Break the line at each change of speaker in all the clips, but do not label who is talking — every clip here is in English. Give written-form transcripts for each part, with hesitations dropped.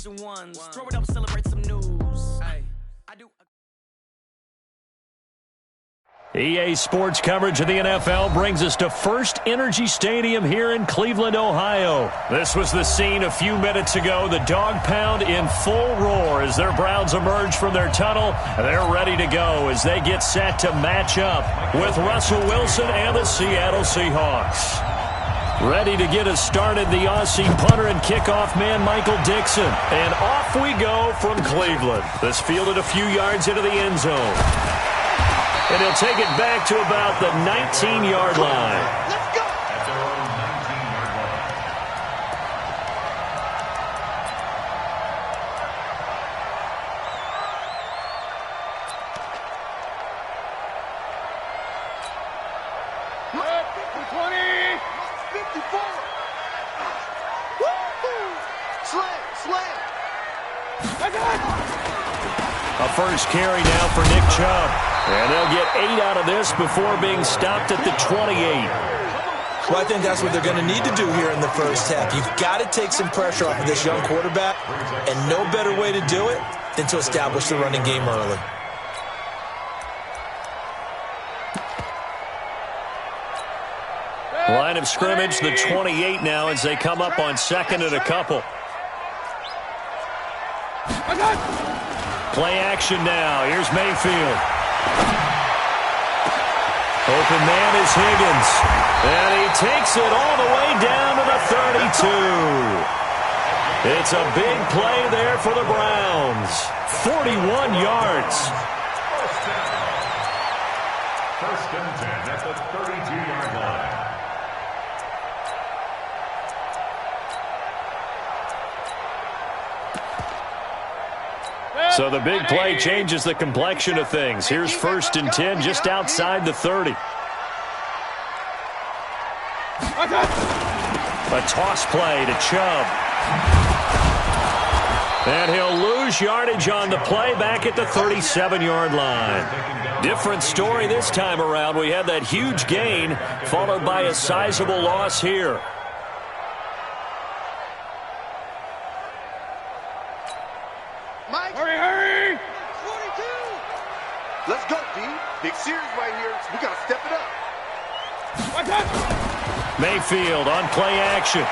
IDOESDIS504's. Throw it up, celebrate some news. Hey, I do.
EA Sports coverage of the NFL brings us to First Energy Stadium here in Cleveland, Ohio. This was the scene a few minutes ago. The dog pound in full roar as their Browns emerge from their tunnel. They're ready to go as they get set to match up with Russell Wilson and the Seattle Seahawks. Ready to get us started, the Aussie punter and kickoff man, Michael Dixon. And off we go from Cleveland. This fielded a few yards into the end zone. And he'll take it back to about the 19-yard line.
Let's go!
At their own 19-yard line.
What? 20! 54! Woo! Slam! I got it!
A first carry now for Nick Chubb. And they'll get 8 out of this before being stopped at the 28.
Well, I think that's what they're going to need to do here in the first half. You've got to take some pressure off of this young quarterback, and no better way to do it than to establish the running game early.
Line of scrimmage, the 28 now as they come up on second and a couple. Play action now. Here's Mayfield. Open man is Higgins. And he takes it all the way down to the 32. It's a big play there for the Browns. 41 yards.
First and 10 at the 32-yard line.
So the big play changes the complexion of things. Here's first and 10 just outside the 30. A toss play to Chubb. And he'll lose yardage on the play back at the 37-yard line. Different story this time around. We had that huge gain followed by a sizable loss here.
Hurry! 42! Let's go, D. Big series right here. We got to step it up.
Mayfield on play action.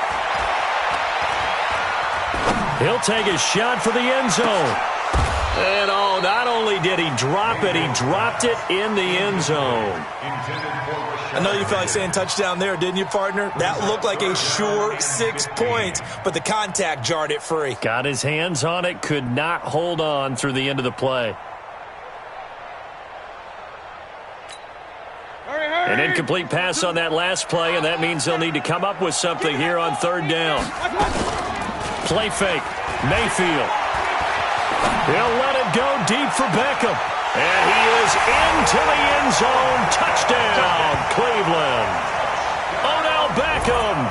He'll take a shot for the end zone. And oh, not only did he drop it, he dropped it in the end zone.
I know you felt like saying touchdown there, didn't you, partner? That looked like a sure 6 points, but the contact jarred it free.
Got his hands on it, could not hold on through the end of the play. An incomplete pass on that last play, and that means they'll need to come up with something here on third down. Play fake. Mayfield. He'll let it go deep for Beckham. And he is into the end zone. Touchdown, Cleveland. Odell Beckham,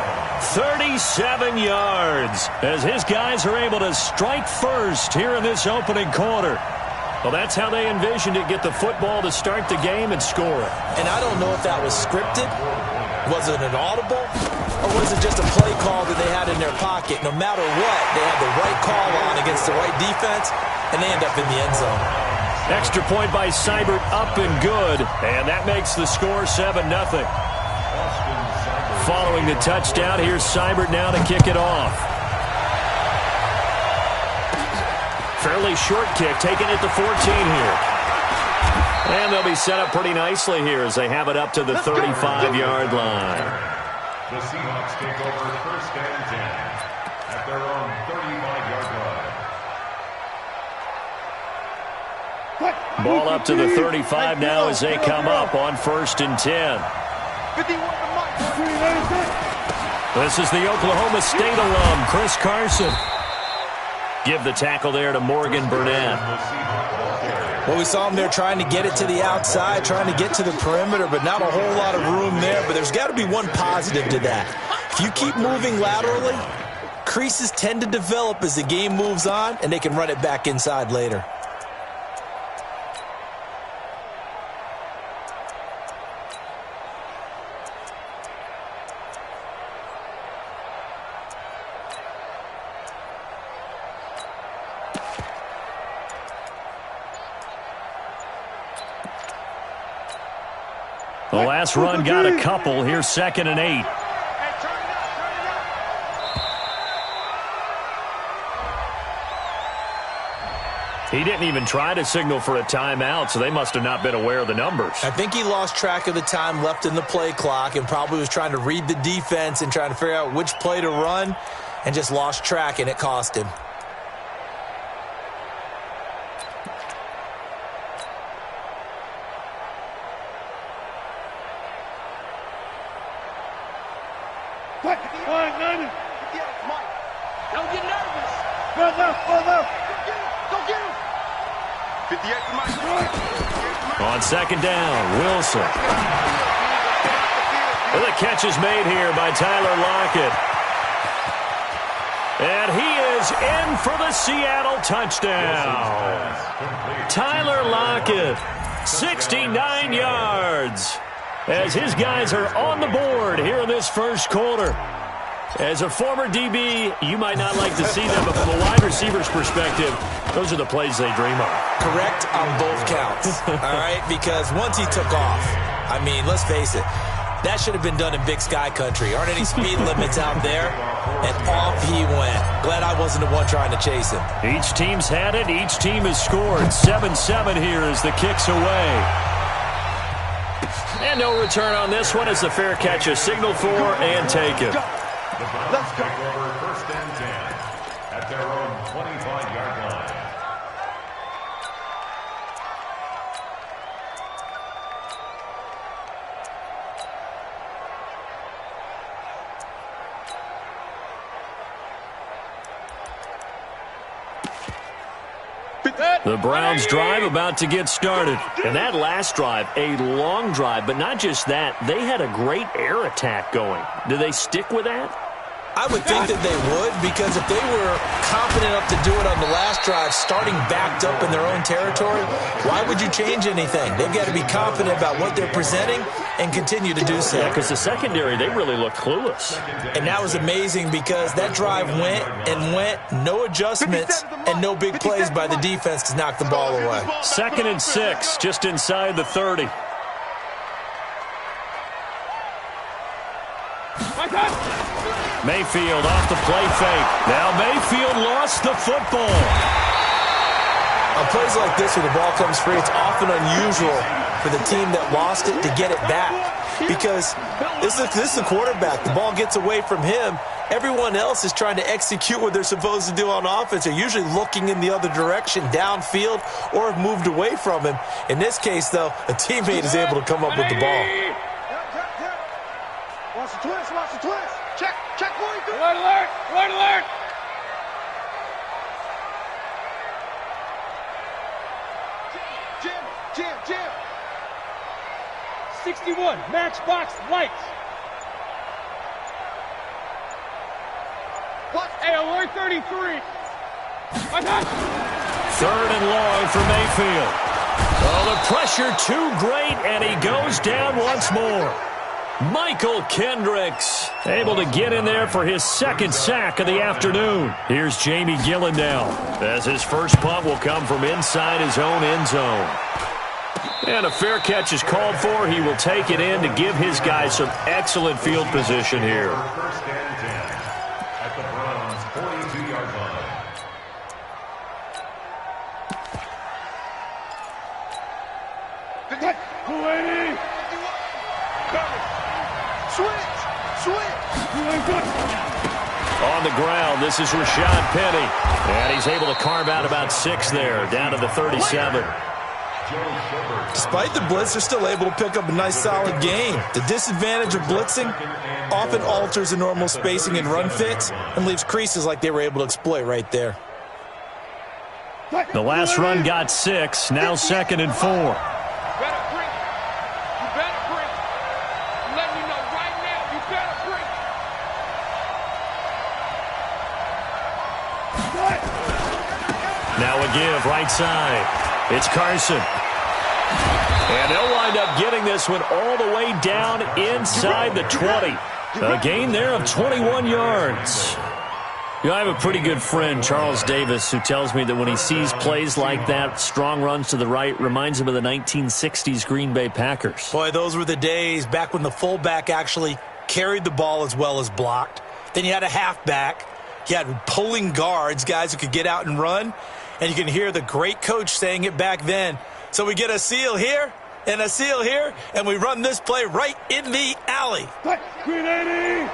37 yards, as his guys are able to strike first here in this opening quarter. Well, that's how they envisioned it, get the football to start the game and score it.
And I don't know if that was scripted, was it an audible, or was it just a play call that they had in their pocket? No matter what, they had the right call on against the right defense, and they end up in the end zone.
Extra point by Seibert, up and good, and that makes the score 7-0. Following the touchdown, here's Seibert now to kick it off. Fairly short kick, taking it to 14 here. And they'll be set up pretty nicely here as they have it up to the 35-yard line.
The Seahawks take over first and 10 at their own 35-yard line.
Ball up to the 35 now as they come up on first and 10. This is the Oklahoma State alum, Chris Carson. Give the tackle there to Morgan Burnett.
Well, we saw him there trying to get it to the outside, trying to get to the perimeter, but not a whole lot of room there. But there's got to be one positive to that. If you keep moving laterally, creases tend to develop as the game moves on, and they can run it back inside later.
The last run got a couple. Here's 2nd and 8. He didn't even try to signal for a timeout, so they must have not been aware of the numbers.
I think he lost track of the time left in the play clock and probably was trying to read the defense and trying to figure out which play to run and just lost track, and it cost him.
Don't get nervous.
Go get him. 58 for Mike.
On 2nd down, Wilson. The catch is made here by Tyler Lockett. And he is in for the Seattle touchdown. Tyler Lockett, 69 yards. As his guys are on the board here in this first quarter. As a former DB, you might not like to see them, but from a wide receiver's perspective, those are the plays they dream of.
Correct on both counts, all right? Because once he took off, I mean, let's face it, that should have been done in Big Sky Country. Aren't any speed limits out there? And off he went. Glad I wasn't the one trying to chase him.
Each team's had it. Each team has scored. 7-7 here as the kick's away. And no return on this one as the fair catch is signaled for and taken.
Let's go. Take over 1st and 10 at their own 25-yard line.
The Browns drive about to get started. And that last drive, a long drive, but not just that, they had a great air attack going. Do they stick with that?
I would think that they would, because if they were confident enough to do it on the last drive, starting backed up in their own territory, why would you change anything? They've got to be confident about what they're presenting and continue to do so.
Yeah, because the secondary, they really looked clueless.
And that was amazing because that drive went and went, no adjustments, and no big plays by the defense to knock the ball away.
2nd and 6, just inside the 30. Mayfield off the play fake. Now Mayfield lost the football.
On plays like this where the ball comes free, it's often unusual for the team that lost it to get it back. Because this is the quarterback. The ball gets away from him. Everyone else is trying to execute what they're supposed to do on offense. They're usually looking in the other direction, downfield, or have moved away from him. In this case, though, a teammate is able to come up with the ball.
Watch the twist, watch the twist. Check 42.
Alert! 61, matchbox lights.
What?
Hey, alert 33.
3rd and long for Mayfield. Oh, the pressure too great, and he goes down once more. Michael Kendricks able to get in there for his 2nd sack of the afternoon. Here's Jamie Gillandale as his first punt will come from inside his own end zone. And a fair catch is called for. He will take it in to give his guys some excellent field position here.
1st and 10 at the Browns' 42-yard line.
On the ground, this is Rashad Penny. And he's able to carve out about 6 there, down to the 37.
Despite the blitz, they're still able to pick up a nice, solid gain. The disadvantage of blitzing often alters the normal spacing and run fits and leaves creases like they were able to exploit right there.
The last run got 6, now 2nd and 4. Now a give, right side. It's Carson. And they'll wind up getting this one all the way down inside the 20. A gain there of 21 yards. You know, I have a pretty good friend, Charles Davis, who tells me that when he sees plays like that, strong runs to the right, reminds him of the 1960s Green Bay Packers.
Boy, those were the days back when the fullback actually carried the ball as well as blocked. Then you had a halfback. You had pulling guards, guys who could get out and run. And you can hear the great coach saying it back then. So we get a seal here and a seal here, and we run this play right in the alley.
Green 80.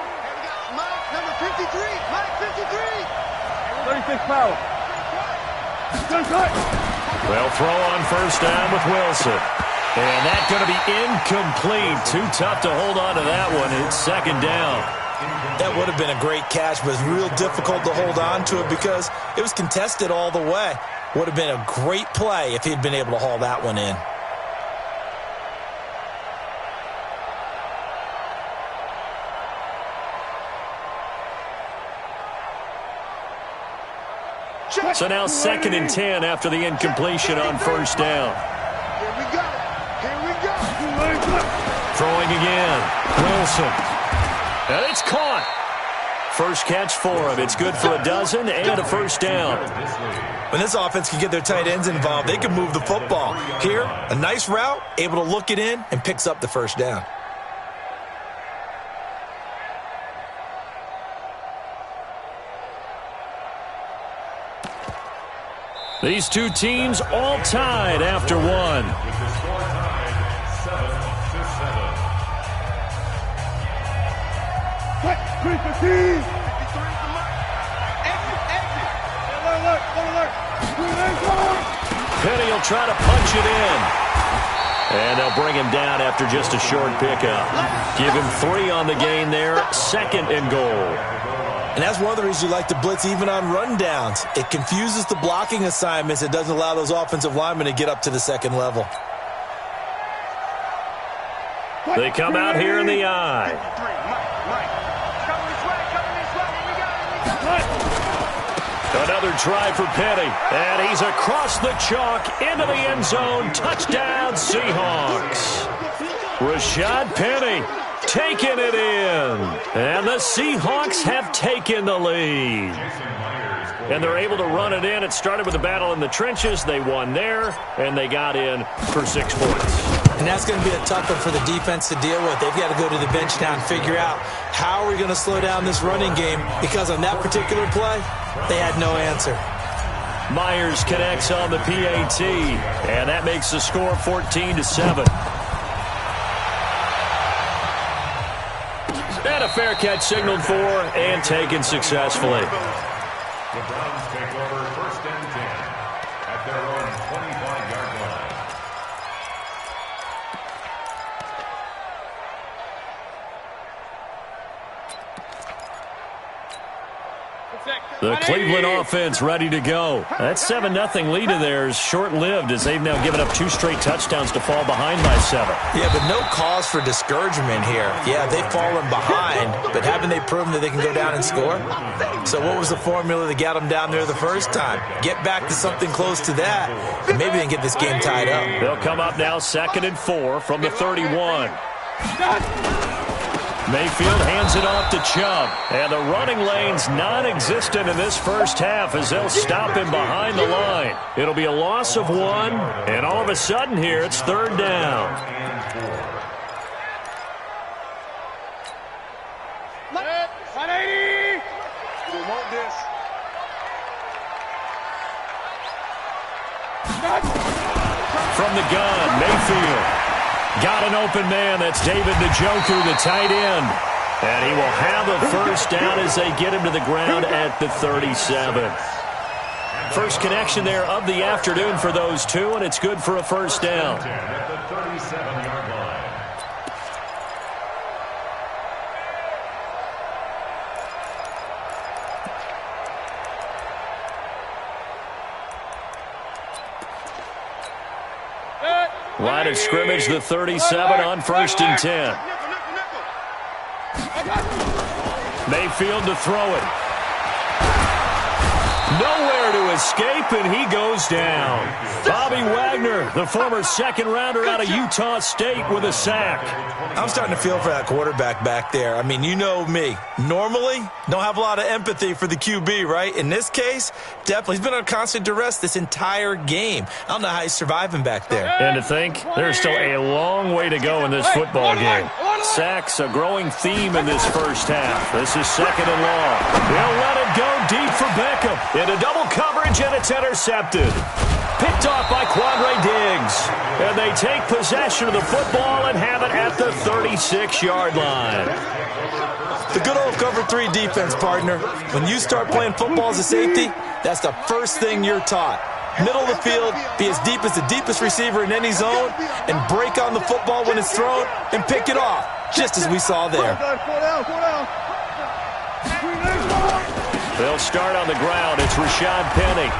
Mike, number 53. Mike, 53. 36 power.
They'll throw on first down with Wilson. And that's going to be incomplete. Too tough to hold on to that one. It's second down.
That would have been a great catch, but it's real difficult to hold on to it because it was contested all the way. Would have been a great play if he'd been able to haul that one in.
So now 2nd and 10 after the incompletion on first down.
Here we go. Here we go.
Throwing again. Wilson. And it's caught. First catch for him. It's good for a dozen and a first down.
When this offense can get their tight ends involved, they can move the football. Here, a nice route, able to look it in, and picks up the first down.
These two teams all tied after one.
With the score tied 7-7.
3-15.
Penny will try to punch it in. And they'll bring him down after just a short pickup. Give him 3 on the gain there. 2nd and goal.
And that's one of the reasons you like to blitz even on rundowns. It confuses the blocking assignments. It doesn't allow those offensive linemen to get up to the second level.
They come out here in the eye. Another try for Penny. And he's across the chalk into the end zone. Touchdown, Seahawks. Rashad Penny taking it in. And the Seahawks have taken the lead. And they're able to run it in. It started with a battle in the trenches. They won there, and they got in for 6 points.
And that's going to be a tough one for the defense to deal with. They've got to go to the bench now and figure out how are we going to slow down this running game, because on that particular play, they had no answer.
Myers connects on the PAT, and that makes the score 14-7. And a fair catch signaled for and taken successfully.
The Browns take over 1st and 10 at their own 25-yard line.
The Cleveland offense ready to go. That 7-0 lead of theirs short-lived as they've now given up 2 straight touchdowns to fall behind by 7.
Yeah, but no cause for discouragement here. Yeah, they've fallen behind, but haven't they proven that they can go down and score? So what was the formula that got them down there the first time? Get back to something close to that, and maybe they can get this game tied up.
They'll come up now 2nd and 4 from the 31. Mayfield hands it off to Chubb. And the running lane's non-existent in this first half as they'll stop him behind the line. It'll be a loss of 1, and all of a sudden here it's 3rd down. From the gun, Mayfield. Got an open man. That's David Njoku, the tight end. And he will have a first down as they get him to the ground at the 37. First connection there of the afternoon for those two, and it's good for a first down.
At the 37-yard line.
Line of scrimmage, the 37 on 1st and 10. Mayfield to throw it. Nowhere to escape, and he goes down. Bobby Wagner, the former second-rounder out of Utah State, with a sack.
I'm starting to feel for that quarterback back there. I mean, you know me. Normally, don't have a lot of empathy for the QB, right? In this case, definitely. He's been on constant duress this entire game. I don't know how he's surviving back there.
And to think, there's still a long way to go in this football game. Sacks, a growing theme in this first half. This is second and long. He'll let it go deep for Beckham. Into double coverage, and it's intercepted. Picked off by Quandre Diggs. And they take possession of the football and have it at the 36-yard line.
The good old cover 3 defense, partner. When you start playing football as a safety, that's the first thing you're taught. Middle of the field, be as deep as the deepest receiver in any zone, and break on the football when it's thrown and pick it off, just as we saw there.
They'll start on the ground. It's Rashad Penny.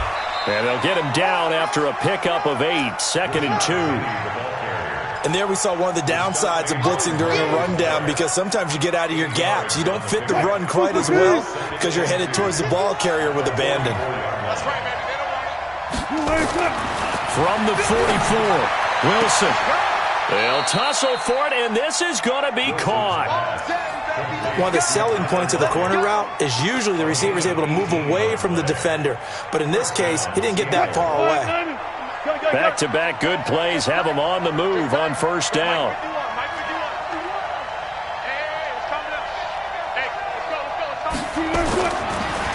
And they'll get him down after a pickup of 8, 2nd and 2.
And there we saw one of the downsides of blitzing during a rundown, because sometimes you get out of your gaps. You don't fit the run quite as well because you're headed towards the ball carrier with abandon.
From the 44, Wilson. They'll tussle for it, and this is going to be caught.
One of the selling points of the corner route is usually the receiver is able to move away from the defender. But in this case, he didn't get that far away.
Back-to-back good plays have him on the move on first down.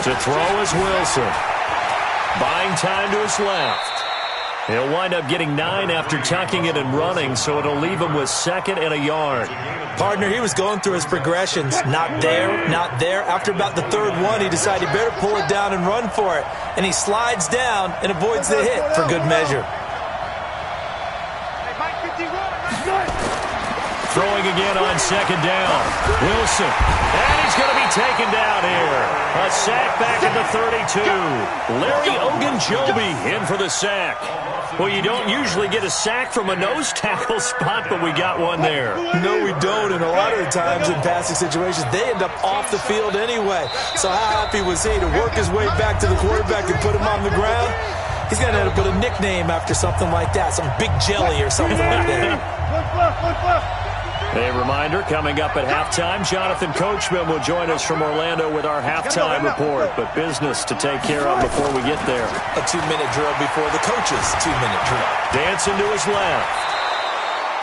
To throw is Wilson. Buying time to his left. He'll wind up getting 9 after tucking it and running, so it'll leave him with 2nd and a yard.
Partner, he was going through his progressions. Not there, not there. After about the 3rd one, he decided he better pull it down and run for it. And he slides down and avoids the hit for good measure.
Throwing again on 2nd down. Wilson. And he's going to be taken down here. A sack back at the 32. Larry Ogunjobi in for the sack. Well, you don't usually get a sack from a nose tackle spot, but we got one there.
No, we don't. And a lot of the times in passing situations, they end up off the field anyway. So how happy was he to work his way back to the quarterback and put him on the ground? He's going to end up with a nickname after something like that, some Big Jelly or something like that.
A reminder, coming up at halftime, Jonathan Coachman will join us from Orlando with our halftime report, but business to take care of before we get there.
A 2-minute drill before the coach's 2-minute drill.
Dancing to his left.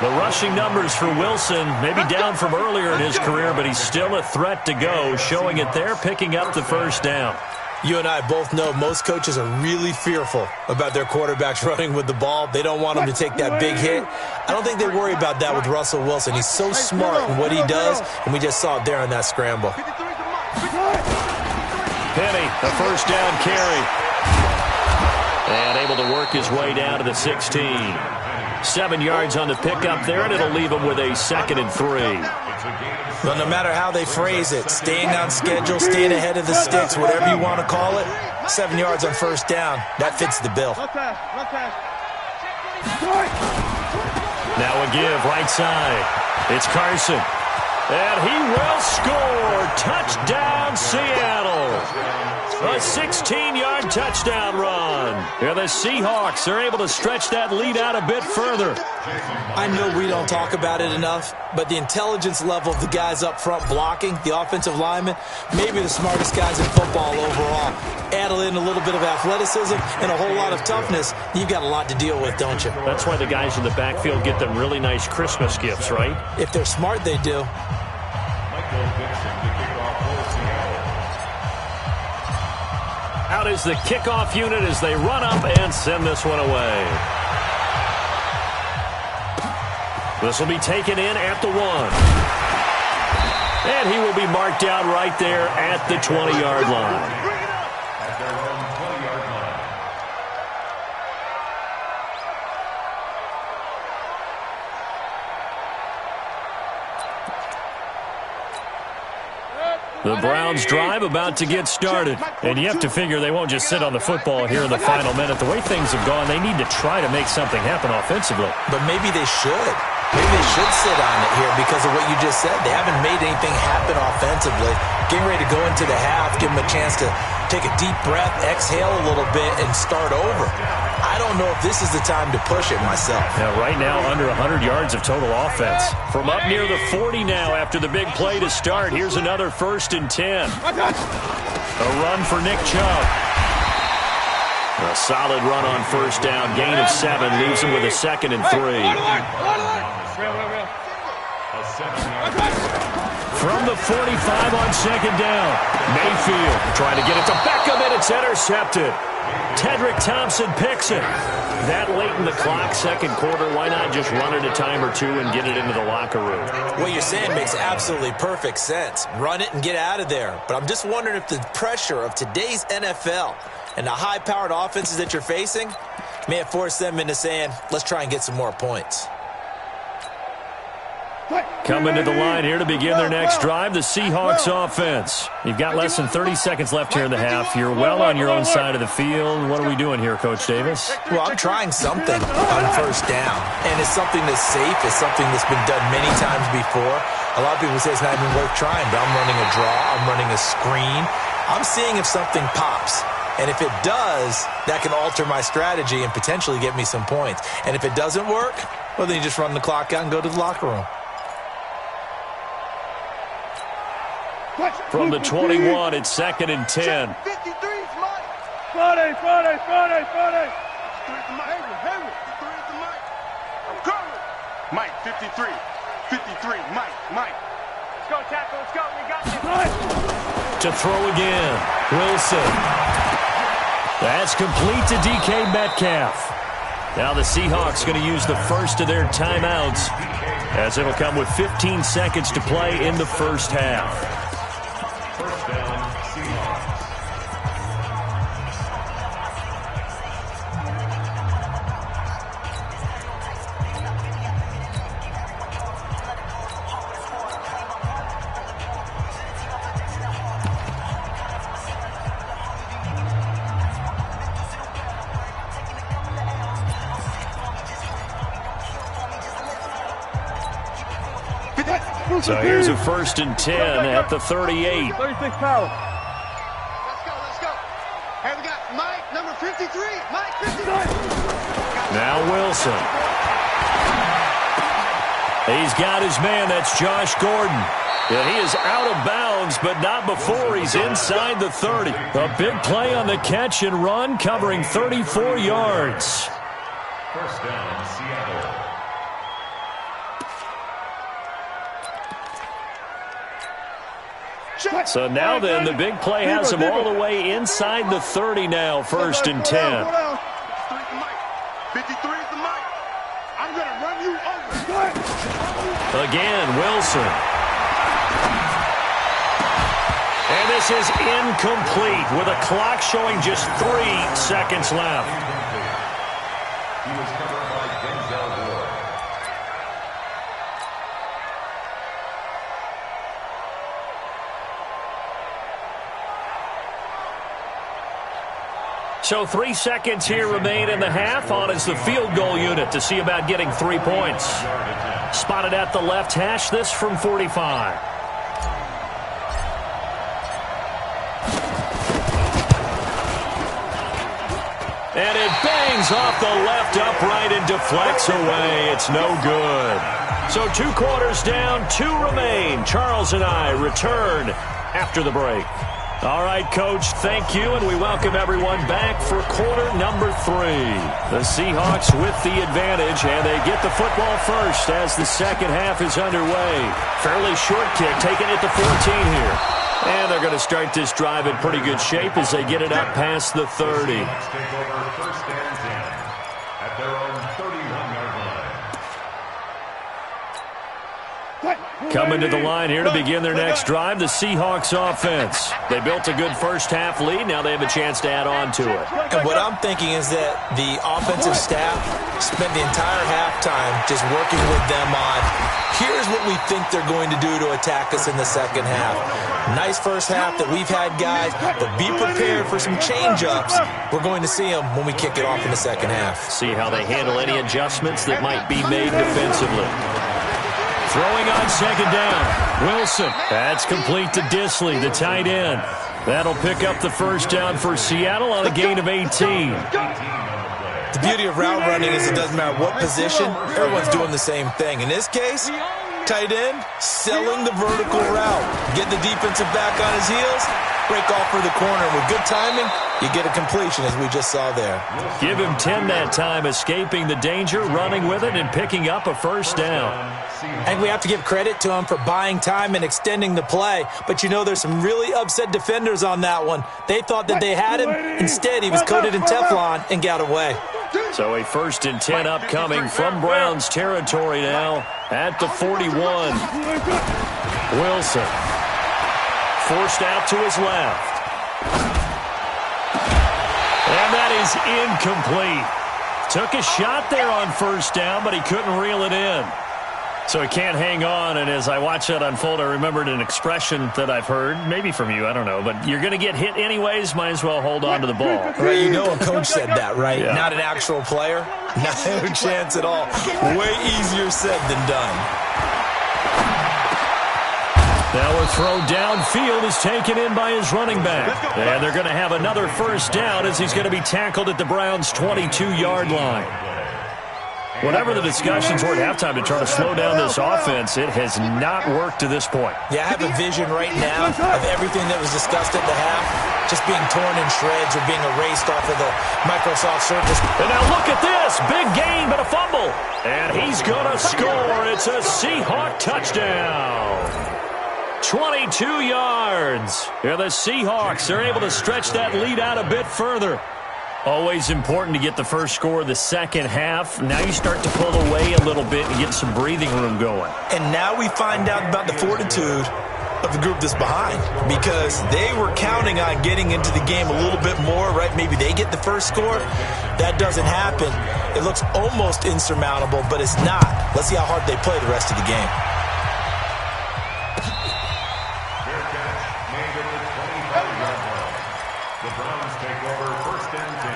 The rushing numbers for Wilson, maybe down from earlier in his career, but he's still a threat to go, showing it there, picking up the first down.
You and I both know most coaches are really fearful about their quarterbacks running with the ball. They don't want them to take that big hit. I don't think they worry about that with Russell Wilson. He's so smart in what he does, and we just saw it there on that scramble.
Penny, the first down carry. And able to work his way down to the 16. 7 yards on the pickup there, and it'll leave him with a 2nd and 3.
Well, no matter how they phrase it, staying on schedule, staying ahead of the sticks, whatever you want to call it, 7 yards on first down, that fits the bill.
Now a give, right side. It's Carson. And he will score. Touchdown, Seattle. A 16-yard touchdown run. Yeah, the Seahawks are able to stretch that lead out a bit further.
I know we don't talk about it enough, but the intelligence level of the guys up front blocking, the offensive linemen, maybe the smartest guys in football overall. Add in a little bit of athleticism and a whole lot of toughness, you've got a lot to deal with, don't you?
That's why the guys in the backfield get them really nice Christmas gifts, right?
If they're smart, they do.
Out is the kickoff unit as they run up and send this one away. This will be taken in at the 1. And he will be marked down right there at the 20-yard line. The Browns drive about to get started. And you have to figure they won't just sit on the football here in the final minute. The way things have gone, they need to try to make something happen offensively.
But maybe they should. Maybe they should sit on it here because of what you just said. They haven't made anything happen offensively. Getting ready to go into the half, give them a chance to take a deep breath, exhale a little bit, and start over. I don't know if this is the time to push it myself.
Now, right now, under 100 yards of total offense. From up near the 40 now after the big play to start. Here's another 1st and 10. A run for Nick Chubb. A solid run on 1st down. Gain of 7 leaves him with a 2nd and 3. From the 45 on 2nd down. Mayfield trying to get it to Beckham, and it's intercepted. Tedrick Thompson picks it. That late in the clock, 2nd quarter, why not just run it a time or two and get it into the locker room?
What you're saying makes absolutely perfect sense. Run it and get out of there. But I'm just wondering if the pressure of today's NFL and the high-powered offenses that you're facing may have forced them into saying, let's try and get some more points.
Coming to the line here to begin their next drive, the Seahawks offense. You've got less than 30 seconds left here in the half. You're well on your own side of the field. What are we doing here, Coach Davis?
Well, I'm trying something on 1st down, and it's something that's safe. It's something that's been done many times before. A lot of people say it's not even worth trying, but I'm running a draw. I'm running a screen. I'm seeing if something pops. And if it does, that can alter my strategy and potentially get me some points. And if it doesn't work, well, then you just run the clock out and go to the locker room.
From the 21, it's 2nd and 10.
53's Mike. Friday. 53's the Mike. I'm coming. Mike, 53. 53, Mike. Let's go, tackle. Let's go. We got this.
To throw again. Wilson. That's complete to DK Metcalf. Now the Seahawks going to use the first of their timeouts, as it'll come with 15 seconds to play in the 1st half. So here's a 1st and 10 at the 38.
36 power. Let's go. Hey, we got Mike, number 53. Mike, 53.
Now Wilson. He's got his man. That's Josh Gordon. And he is out of bounds, but not before he's inside the 30. A big play on the catch and run, covering 34 yards.
1st down, Seattle.
So now then, the big play has him all the way inside the 30 now, 1st and 10.
53's the Mike. I'm going to run you over.
Again, Wilson. And this is incomplete with a clock showing just 3 seconds left.
He was covered by Denzel Ward.
So 3 seconds here remain in the half. On is the field goal unit to see about getting 3 points. Spotted at the left hash, this from 45. And it bangs off the left upright and deflects away. It's no good. So 2 quarters down, 2 remain. Charles and I return after the break. All right, Coach, thank you, and we welcome everyone back for quarter number 3. The Seahawks with the advantage, and they get the football first as the 2nd half is underway. Fairly short kick, taking it to 14 here. And they're going to start this drive in pretty good shape as they get it up past the 30.
Take over 1st and 10 at their own 31-yard line.
Coming to the line here to begin their next drive, the Seahawks offense. They built a good first-half lead. Now they have a chance to add on to it.
And what I'm thinking is that the offensive staff spent the entire halftime just working with them on, here's what we think they're going to do to attack us in the second half. Nice first half that we've had, guys, but be prepared for some change-ups. We're going to see them when we kick it off in the second half.
See how they handle any adjustments that might be made defensively. Throwing on second down. Wilson. That's complete to Disley, the tight end. That'll pick up the first down for Seattle on a gain of 18.
The beauty of route running is it doesn't matter what position, everyone's doing the same thing. In this case, tight end, selling the vertical route. Get the defensive back on his heels, break off for the corner. With good timing, you get a completion, as we just saw there.
Give him 10 that time, escaping the danger, running with it, and picking up a first down.
And we have to give credit to him for buying time and extending the play. But, you know, there's some really upset defenders on that one. They thought that they had him. Instead, he was coated in Teflon and got away.
So a 1st and 10 upcoming from Browns territory now at the 41. Wilson forced out to his left. And that is incomplete. Took a shot there on first down, but he couldn't reel it in. So he can't hang on, and as I watch that unfold, I remembered an expression that I've heard, maybe from you, I don't know, but you're going to get hit anyways, might as well hold on to the ball.
Right, you know a coach said that, right?
Yeah.
Not an actual player. No chance at all. Way easier said than done.
Now a throw downfield is taken in by his running back. And they're going to have another first down as he's going to be tackled at the Browns' 22-yard line. Whatever the discussions were at halftime to try to slow down this offense, it has not worked to this point.
Yeah, I have a vision right now of everything that was discussed at the half just being torn in shreds or being erased off of the Microsoft Surface.
And now look at this. Big gain, but a fumble. And he's going to score. It's a Seahawk touchdown. 22 yards. Yeah, the Seahawks are able to stretch that lead out a bit further. Always important to get the first score of the second half. Now you start to pull away a little bit and get some breathing room going.
And now we find out about the fortitude of the group that's behind, because they were counting on getting into the game a little bit more, right? Maybe they get the first score. That doesn't happen. It looks almost insurmountable, but it's not. Let's see how hard they play the rest of the game.
The Browns take over 1st and 10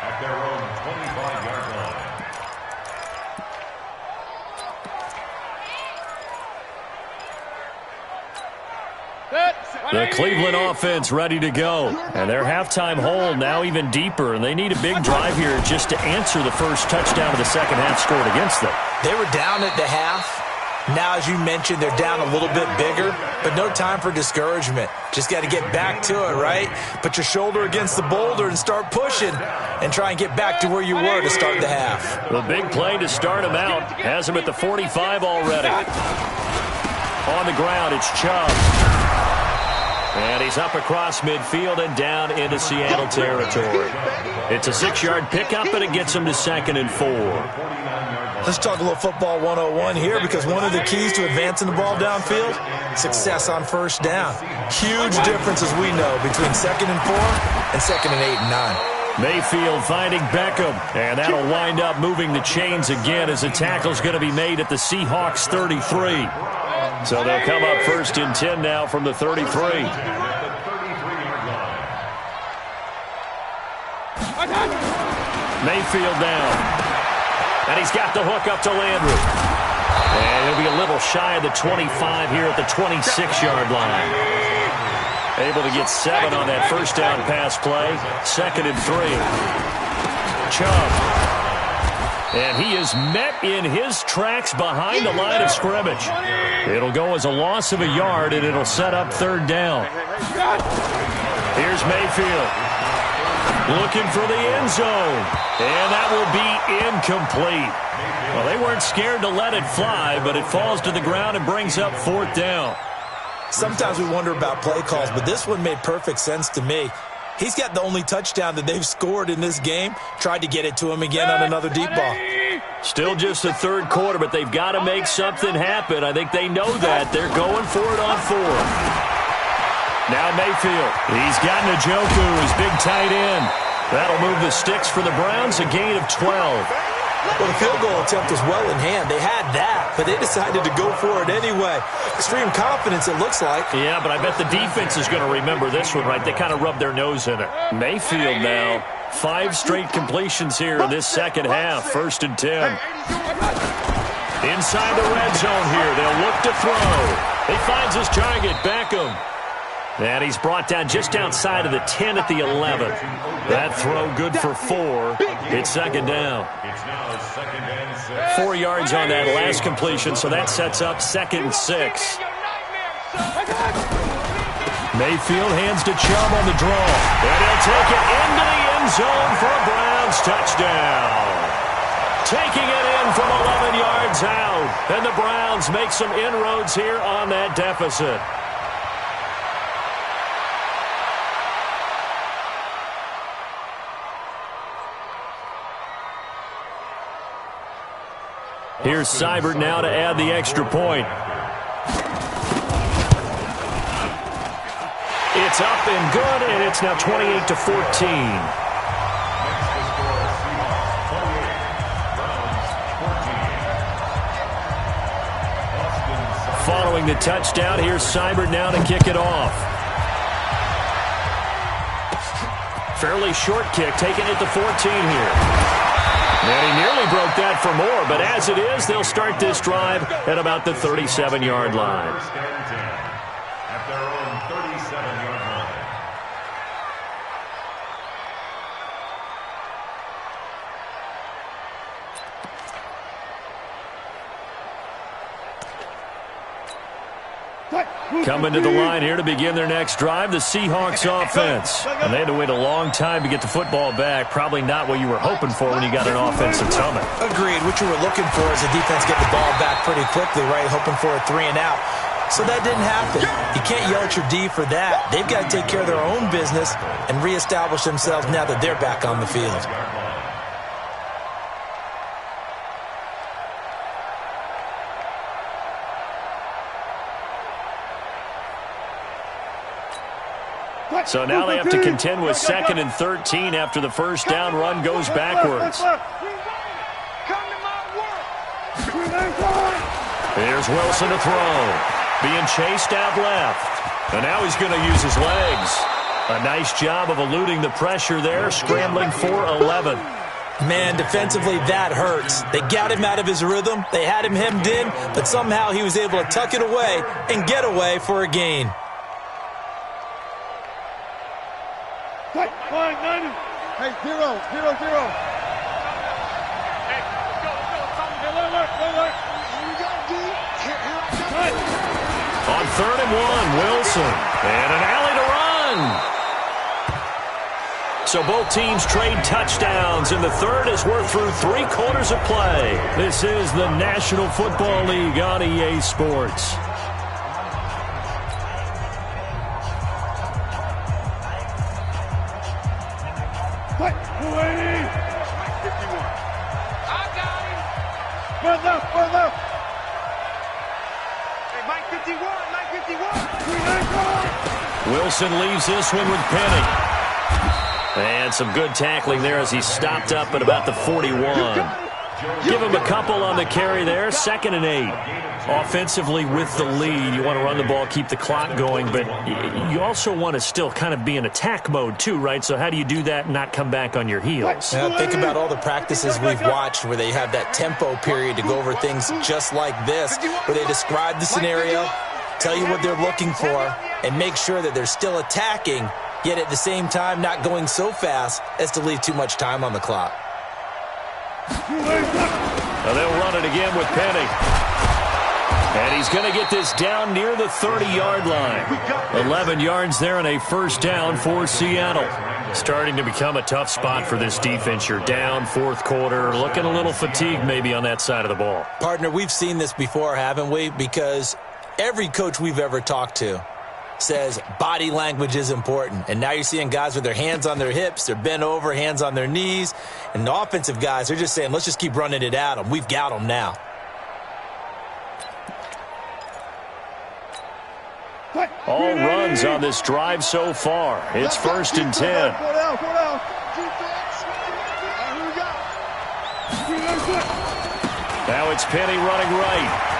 at their own 25-yard line.
The Cleveland offense ready to go. And their halftime hole now even deeper. And they need a big drive here just to answer the first touchdown of the second half scored against them.
They were down at the half. Now, as you mentioned, they're down a little bit bigger, but no time for discouragement. Just got to get back to it, right? Put your shoulder against the boulder and start pushing and try and get back to where you were to start the half.
The big play to start him out has him at the 45 already. On the ground, it's Chubb. And he's up across midfield and down into Seattle territory. It's a 6-yard pickup, and it gets him to 2nd and 4.
Let's talk a little football 101 here, because one of the keys to advancing the ball downfield, success on first down. Huge difference, as we know, between 2nd and 4 and 2nd and 8 and 9.
Mayfield finding Beckham, and that'll wind up moving the chains again as the tackle's going to be made at the Seahawks 33. So they'll come up 1st and 10 now from the 33. Mayfield down. And he's got the hook up to Landry. And he'll be a little shy of the 25 here at the 26-yard line. Able to get 7 on that first down pass play. 2nd and 3. Chubb. And he is met in his tracks behind the line of scrimmage. It'll go as a loss of a yard, and it'll set up 3rd down. Here's Mayfield. Looking for the end zone. And that will be incomplete. Well, they weren't scared to let it fly, but it falls to the ground and brings up 4th down.
Sometimes we wonder about play calls, but this one made perfect sense to me. He's got the only touchdown that they've scored in this game. Tried to get it to him again on another deep ball.
Still just the third quarter, but they've got to make something happen. I think they know that. They're going for it on fourth. Now Mayfield. He's got Njoku, his big tight end. That'll move the sticks for the Browns, a gain of 12.
Well, the field goal attempt was well in hand. They had that, but they decided to go for it anyway. Extreme confidence, it looks like.
Yeah, but I bet the defense is going to remember this one, right? They kind of rubbed their nose in it. Mayfield now, 5 straight completions here in this second half. 1st and 10. Inside the red zone here. They'll look to throw. He finds his target, Beckham. And he's brought down just outside of the 10 at the 11. That throw good for 4. It's second down. 4 yards on that last completion, so that sets up 2nd and 6. Mayfield hands to Chubb on the draw. And he'll take it into the end zone for a Browns touchdown. Taking it in from 11 yards out. And the Browns make some inroads here on that deficit. Here's Seibert now to add the extra point. It's up and good, and it's now 28-14. Following the touchdown, here's Seibert now to kick it off. Fairly short kick, taking it to 14 here. And he nearly broke that for more, but as it is, they'll start this drive at about the 37-yard line.
At their own 37-yard line.
Coming to the line here to begin their next drive, the Seahawks offense. And they had to wait a long time to get the football back. Probably not what you were hoping for when you got an offensive tumble.
Agreed. What you were looking for is the defense get the ball back pretty quickly, right? Hoping for a 3 and out. So that didn't happen. You can't yell at your D for that. They've got to take care of their own business and reestablish themselves now that they're back on the field.
So now they have to contend with 2nd and 13 after the first down run goes backwards. Here's Wilson to throw. Being chased out left. And now he's going to use his legs. A nice job of eluding the pressure there, scrambling for 11.
Man, defensively, that hurts. They got him out of his rhythm. They had him hemmed in, but somehow he was able to tuck it away and get away for a gain.
Hey, 0-0-0. Hey, let's go.
On 3rd and 1, Wilson. And an alley to run. So both teams trade touchdowns, and the third as we're through 3 quarters of play. This is the National Football League on EA Sports. Wilson leaves this one with Penny. And some good tackling there as he stopped up at about the 41. Give him a couple on the carry there. 2nd and 8. Offensively with the lead, you want to run the ball, keep the clock going, but you also want to still kind of be in attack mode too, right? So how do you do that and not come back on your heels?
Now, think about all the practices we've watched where they have that tempo period to go over things just like this, where they describe the scenario, tell you what they're looking for, and make sure that they're still attacking, yet at the same time not going so fast as to leave too much time on the clock.
Now they'll run it again with Penny. And he's going to get this down near the 30-yard line. 11 yards there and a first down for Seattle. Starting to become a tough spot for this defense. You're down 4th quarter, looking a little fatigued maybe on that side of the ball.
Partner, we've seen this before, haven't we? Because every coach we've ever talked to says body language is important. And now you're seeing guys with their hands on their hips, they're bent over, hands on their knees. And the offensive guys, they're just saying, let's just keep running it at them. We've got them now.
All runs on this drive so far. It's 1st and 10. Now it's Penny running right.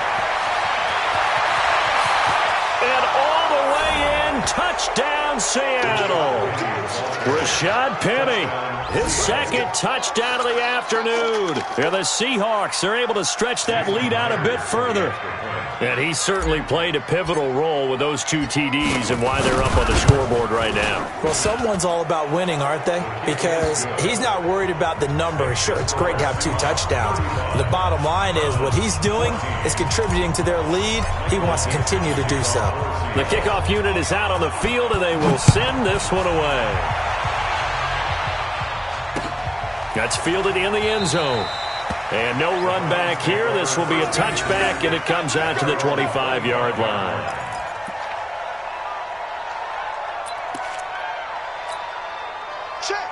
And all the way in, touchdown Seattle. Rashad Penny, his 2nd touchdown of the afternoon. And the Seahawks are able to stretch that lead out a bit further. And he certainly played a pivotal role with those 2 TDs and why they're up on the scoreboard right now.
Well, someone's all about winning, aren't they? Because he's not worried about the number. Sure, it's great to have 2 touchdowns. But the bottom line is what he's doing is contributing to their lead. He wants to continue to do so.
The kickoff unit is out on the field, and they will send this one away. That's fielded in the end zone. And no run back here. This will be a touchback, and it comes out to the 25-yard line.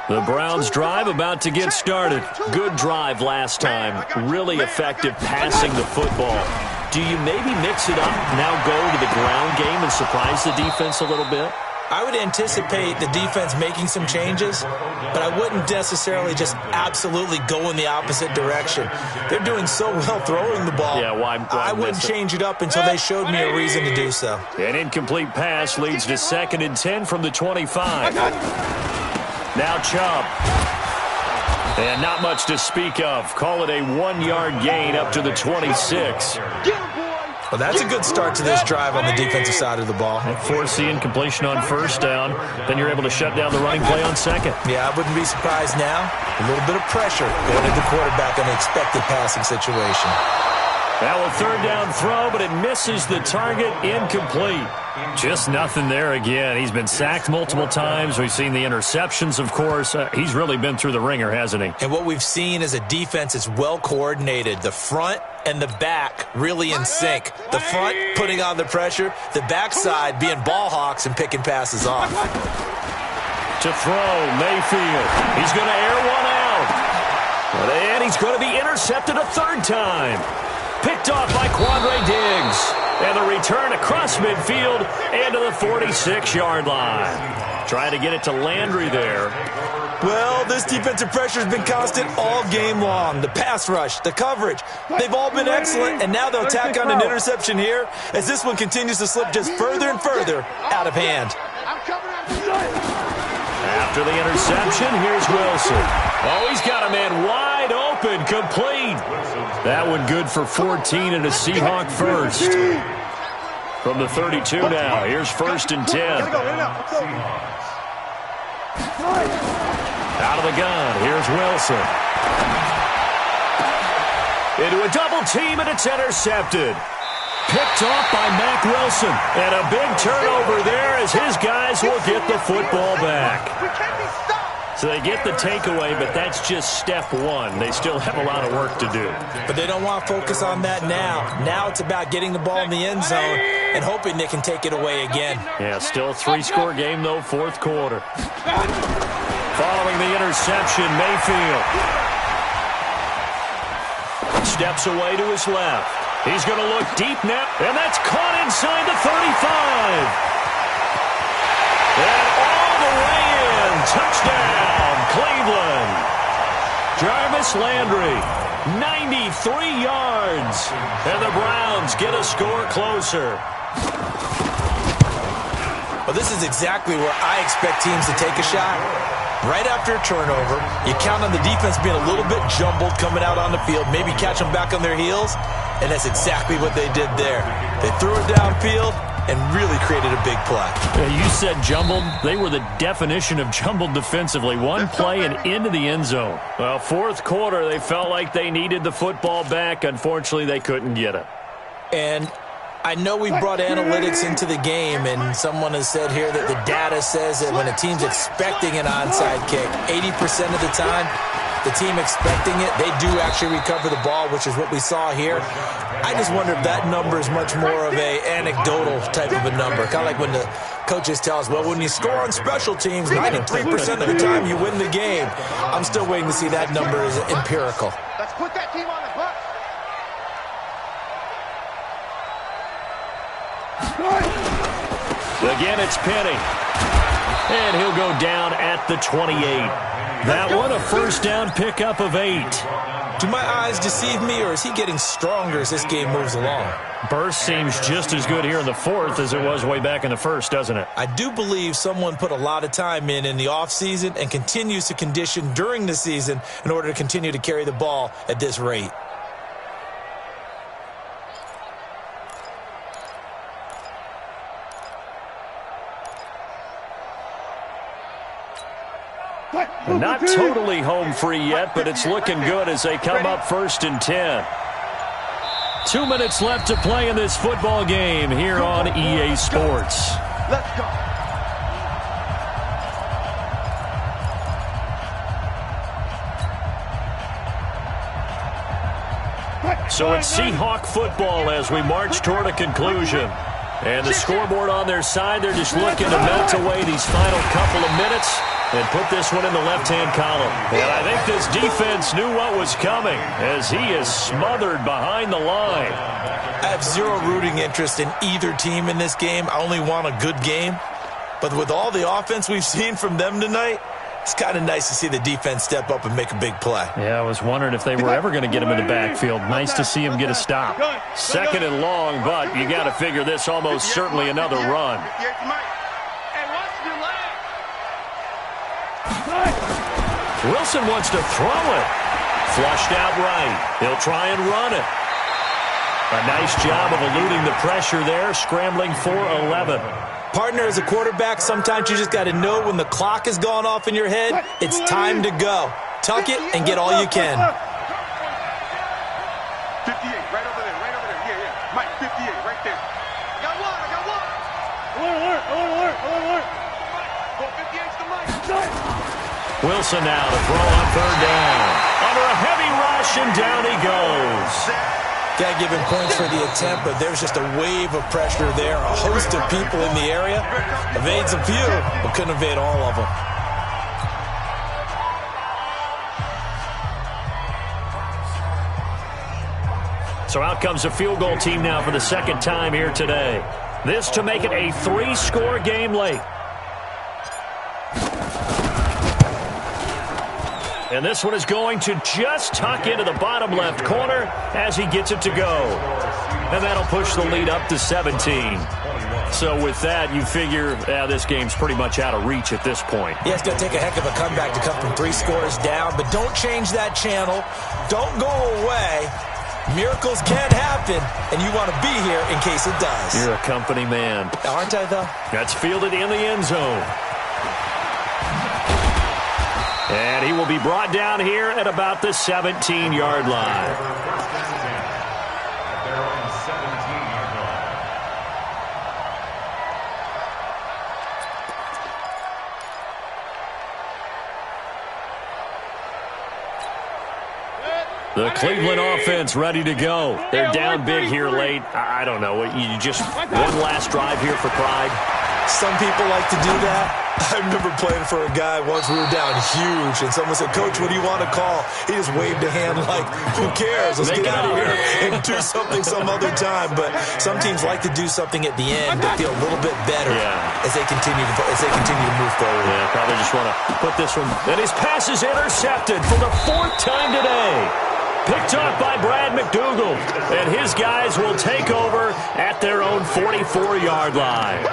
The Browns drive about to get started. Good drive last time. Really effective passing the football. Do you maybe mix it up, now go to the ground game and surprise the defense a little bit?
I would anticipate the defense making some changes, but I wouldn't necessarily just absolutely go in the opposite direction. They're doing so well throwing the ball.
Yeah, why
I wouldn't change it up until they showed me a reason to do so.
An incomplete pass leads to 2nd and 10 from the 25. Now Chubb. And not much to speak of. Call it a 1-yard gain up to the 26.
Well, that's a good start to this drive on the defensive side of the ball.
Force the incompletion on 1st down. Then you're able to shut down the running play on 2nd.
Yeah, I wouldn't be surprised now. A little bit of pressure going at the quarterback on the expected passing situation.
Now a 3rd down throw, but it misses the target, incomplete. Just nothing there again. He's been sacked multiple times. We've seen the interceptions, of course. He's really been through the ringer, hasn't he?
And what we've seen is a defense that's well coordinated. The front and the back really in sync. The front putting on the pressure, the backside being ball hawks and picking passes off.
To throw, Mayfield. He's going to air one out. And he's going to be intercepted a 3rd time. Picked off by Quandre Diggs. And the return across midfield and to the 46-yard line. Trying to get it to Landry there.
Well, this defensive pressure has been constant all game long. The pass rush, the coverage, they've all been excellent, and now they'll tack on an interception here as this one continues to slip just further and further out of hand.
After the interception, here's Wilson. Oh, he's got a man wide open, complete. That one good for 14 and a Seahawk first. From the 32 now, here's 1st and 10. Out of the gun, here's Wilson. Into a double team, and it's intercepted. Picked off by Mack Wilson. And a big turnover there as his guys will get the football back. So they get the takeaway, but that's just step 1. They still have a lot of work to do.
But they don't want to focus on that now. Now it's about getting the ball in the end zone and hoping they can take it away again.
Yeah, still a 3-score game, though, 4th quarter. Following the interception, Mayfield steps away to his left. He's going to look deep now, and that's caught inside the 35. And all the way in, touchdown, Cleveland. Jarvis Landry, 93 yards, and the Browns get a score closer.
Well, this is exactly where I expect teams to take a shot. Right after a turnover, you count on the defense being a little bit jumbled coming out on the field, maybe catch them back on their heels, and that's exactly what they did there. They threw it downfield and really created a big play.
You said jumbled. They were the definition of jumbled defensively. One play and into the end zone. Well, 4th quarter, they felt like they needed the football back. Unfortunately, they couldn't get it.
And I know we brought analytics into the game, and someone has said here that the data says that when a team's expecting an onside kick, 80% of the time, the team expecting it, they do actually recover the ball, which is what we saw here. I just wonder if that number is much more of a anecdotal type of a number, kind of like when the Coaches tell us, well, when you score on special teams, 93% of the time you win the game. I'm still waiting to see that number is empirical.
Let's put that team on the bus.
Again, it's Penny. And he'll go down at the 28. That one, a first down pickup of 8.
Do my eyes deceive me, or is he getting stronger as this game moves along?
Burst seems just as good here in the fourth as it was way back in the first, doesn't it?
I do believe someone put a lot of time in the offseason and continues to condition during the season in order to continue to carry the ball at this rate.
Not totally home free yet, but it's looking good as they come up 1st and 10. 2 minutes left to play in this football game here on EA Sports.
Let's go.
So it's Seahawk football as we march toward a conclusion. And the scoreboard on their side, they're just looking to melt away these final couple of minutes and put this one in the left-hand column. And I think this defense knew what was coming as he is smothered behind the line.
I have zero rooting interest in either team in this game. I only want a good game. But with all the offense we've seen from them tonight, it's kind of nice to see the defense step up and make a big play.
Yeah, I was wondering if they were ever going to get him in the backfield. Nice to see him get a stop. 2nd and long, but you got to figure this almost certainly another run. Wilson wants to throw it. Flushed out right. He'll try and run it. A nice job of eluding the pressure there, scrambling for 11.
Partner, as a quarterback, sometimes you just got to know when the clock has gone off in your head, it's time to go. Tuck it and get all you can.
58, right over there, right over there. Yeah. Mike, 58, right there. I got one. Alert. Well, 58's the Mike.
Wilson now to throw on 3rd down. Under a heavy rush, and down he goes.
Got to give him points for the attempt, but there's just a wave of pressure there. A host of people in the area. Evades a few, but couldn't evade all of them.
So out comes a field goal team now for the 2nd time here today. This to make it a 3-score game late. And this one is going to just tuck into the bottom left corner as he gets it to go. And that'll push the lead up to 17. So with that, you figure this game's pretty much out of reach at this point.
Yeah, it's going to take a heck of a comeback to come from 3 scores down, but don't change that channel. Don't go away. Miracles can happen, and you want to be here in case it does.
You're a company man.
Aren't I, though?
That's fielded in the end zone. And he will be brought down here at about the 17-yard line. The Cleveland offense ready to go. They're down big here late. I don't know. You just one last drive here for pride.
Some people like to do that. I remember playing for a guy once. We were down huge, and someone said, "Coach, what do you want to call?" He just waved a hand like, "Who cares? Let's get out of here and do something some other time." But some teams like to do something at the end to feel a little bit better as they continue to move forward.
Yeah, probably just want to put this one. And his pass is intercepted for the 4th time today. Picked off by Brad McDougal. And his guys will take over at their own 44-yard line.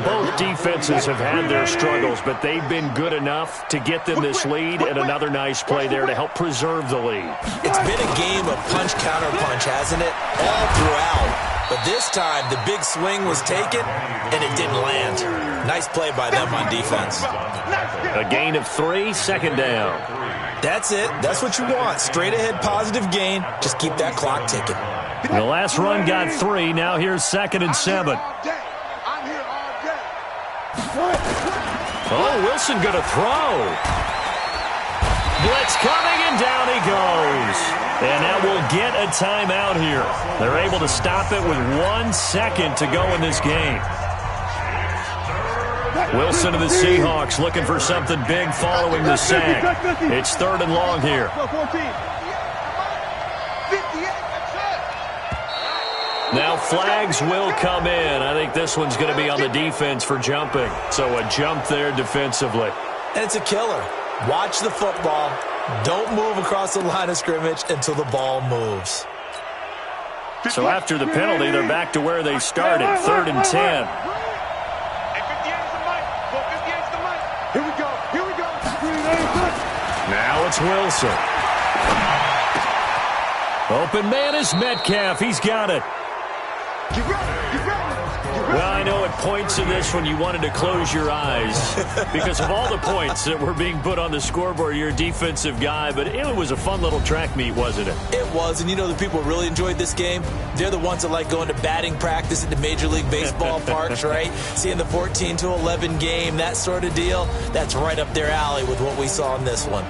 Both defenses have had their struggles, but they've been good enough to get them this lead, and another nice play there to help preserve the lead.
It's been a game of punch-counter-punch, hasn't it? All throughout. But this time, the big swing was taken, and it didn't land. Nice play by them on defense.
A gain of 3, 2nd down.
That's it. That's what you want. Straight ahead, positive gain. Just keep that clock ticking.
The last run got 3. Now here's 2nd and 7. Oh, Wilson going to throw. Blitz coming, and down he goes. And that will get a timeout here. They're able to stop it with 1 second to go in this game. Wilson of the Seahawks looking for something big following the sack. It's 3rd and long here. Now flags will come in. I think this one's going to be on the defense for jumping. So a jump there defensively.
And it's a killer. Watch the football. Don't move across the line of scrimmage until the ball moves.
So after the penalty, they're back to where they started, 3rd and 10.
Here we go. Here we go.
Now it's Wilson. Open man is Metcalf. He's got it. Well, I know at points in this one you wanted to close your eyes because of all the points that were being put on the scoreboard. You're a defensive guy, but it was a fun little track meet, wasn't it?
It was, and you know the people really enjoyed this game? They're the ones that like going to batting practice at the Major League Baseball parks, right? Seeing the 14-11 game, that sort of deal, that's right up their alley with what we saw in this one.